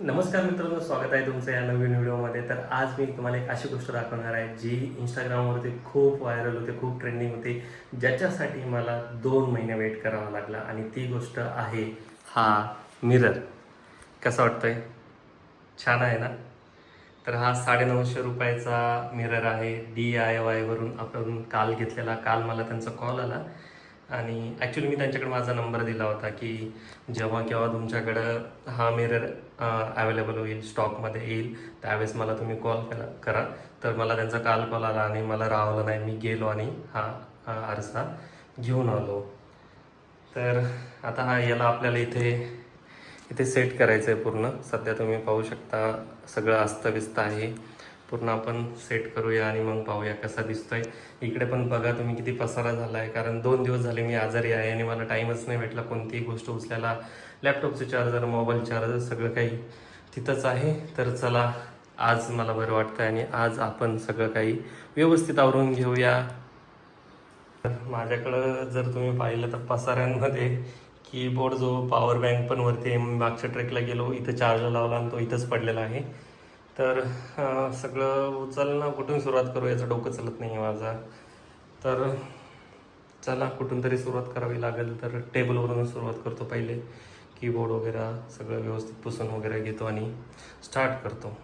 नमस्कार मित्रांनो, स्वागत आहे तुमचं या नवीन व्हिडिओमध्ये. तर आज मी तुम्हाला एक अशी गोष्ट दाखवणार आहे जी इंस्टाग्रामवरती खूप व्हायरल होते, खूप ट्रेंडिंग होते, ज्याच्यासाठी मला 2 महिने वेट करावा लागला. आणि ती गोष्ट आहे हा मिरर. कसा वाटतोय? छान आहे ना? तर हा 950 रुपयाचा मिरर आहे. DIY वरून आपण काल घेतलेला. काल मला त्यांचा कॉल आला आणि ॲक्च्युली मी त्यांच्याकडे माझा नंबर दिला होता की जेव्हा केव्हा तुमच्याकडं हा मिरर अवेलेबल होईल, स्टॉकमध्ये येईल, त्यावेळेस मला तुम्ही कॉल करा. तर मला त्यांचा काल कॉल आला आणि मला राहवलं नाही. मी गेलो आणि हा आरसा घेऊन आलो. तर आता याला आपल्याला इथे इथे सेट करायचं आहे पूर्ण. सध्या तुम्ही पाहू शकता सगळं अस्तव्यस्त आहे. पूर्ण आपण सेट करूया आणि मग पाहूया कसा दिसतोय. इकडे पण बघा तुम्ही किती पसारा झाला आहे, कारण 2 दिवस झाले मी आजारी आहे आणि मला टाईमच नाही भेटला कोणतीही गोष्ट उचलायला. लॅपटॉपचे चार्जर, मोबाईल चार्जर सगळं काही तिथंच आहे. तर चला, आज मला बरं वाटतं आणि आज आपण सगळं काही व्यवस्थित आवरून घेऊया. माझ्याकडं जर तुम्ही पाहिलं तर पसाऱ्यांमध्ये कीबोर्ड, जो पॉवर बँक पण वरती आहे. मागच्या ट्रेकला गेलो, इथं चार्जर लावला आणि तो इथंच पडलेला आहे. तर सगळं उचलणं कुठून सुरुवात करू याचं डोकं चालत नाही आहे माझा. तर चला, कुठून तरी सुरुवात करावी लागेल. तर टेबलवरून सुरुवात करतो पहिले. कीबोर्ड वगैरे सगळं व्यवस्थित पुसून वगैरे घेतो आणि स्टार्ट करतो.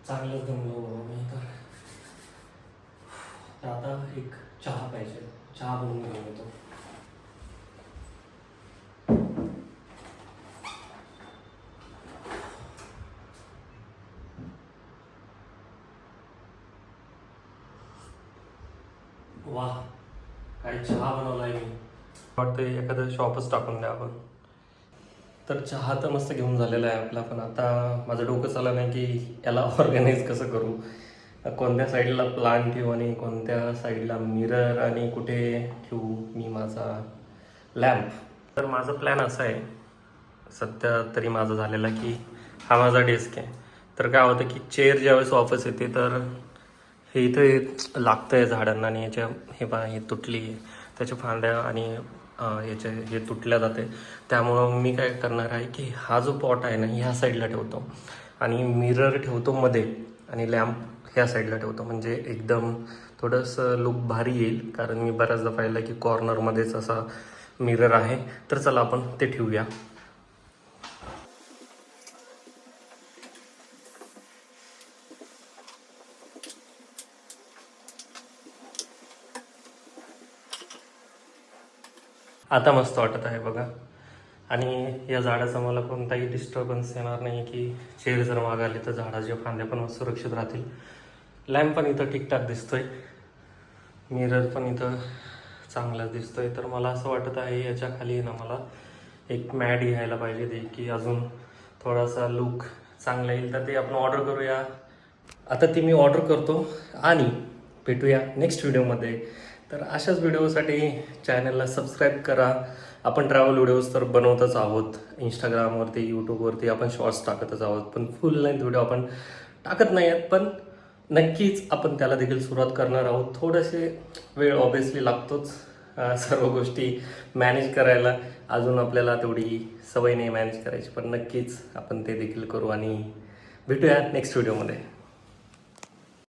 चांगलं जमलो मी तर आता एक चहा पाहिजे. चहा बनवून घेऊन येतो. वाह, काय चहा बनवलाय मी. वाटतं एखादं शॉपच टाकून द्या आपण. तर चहा तर मस्त घेऊन झालेला आहे आपला, पण आता माझं डोकं चाललं नाही की याला ऑर्गनाईज कसं करू, कोणत्या साईडला प्लांट ठेवू आणि कोणत्या साईडला मिरर आणि कुठे ठेवू मी माझा लॅम्प. तर माझा प्लॅन असा आहे सध्या तरी माझं झालेला की हा माझा डेस्क आहे. तर काय होतं की चेअर ज्यावेळेस वापस येते तर हे इथे लागतं आहे झाडांना आणि याच्या हे पहा, हे तुटली आहे, त्याच्या फांद्या आणि याचे हे तुटल्या जाते. त्यामुळं मी काय करणार आहे की हा जो पॉट आहे ना, ह्या साईडला ठेवतो आणि मिरर ठेवतो मध्ये आणि लॅम्प ह्या साईडला ठेवतो. म्हणजे एकदम थोडंसं लुक भारी येईल, कारण मी बऱ्याचदा पाहिलं की कॉर्नरमध्येच असा मिरर आहे. तर चला आपण ते ठेवूया. आता मस्त वाटत आहे बघा. आणि या झाडाचा मला कोणताही डिस्टर्बन्स येणार नाही की चेअर जर मागाली तर झाडाच्या फांद्या पण सुरक्षित राहतील. लॅम्प पण इथं ठीकठाक दिसतोय, मिरर पण इथं चांगलाच दिसतोय. तर मला असं वाटत आहे याच्या खाली ना मला एक मॅट घ्यायला पाहिजे, ते की अजून थोडासा लुक चांगला येईल. तर ते आपण ऑर्डर करूया. आता ती मी ऑर्डर करतो आणि भेटूया नेक्स्ट व्हिडिओमध्ये. तर अशाच व्हिडिओसाठी चॅनलला सबस्क्राईब करा. आपण ट्रॅव्हल व्हिडिओज तर बनवतच आहोत. इंस्टाग्रामवरती, यूट्यूबवरती आपण शॉर्ट्स टाकतच आहोत, पण फुल लेंथ व्हिडिओ आपण टाकत नाही आहेत. पण नक्कीच आपण त्याला देखील सुरुवात करणार आहोत. थोडेसे वेळ ऑब्वियसली लागतोच सर्व गोष्टी मॅनेज करायला. अजून आपल्याला तेवढी सवय नाही मॅनेज करायची, पण नक्कीच आपण ते देखील करू आणि भेटूया नेक्स्ट व्हिडिओमध्ये.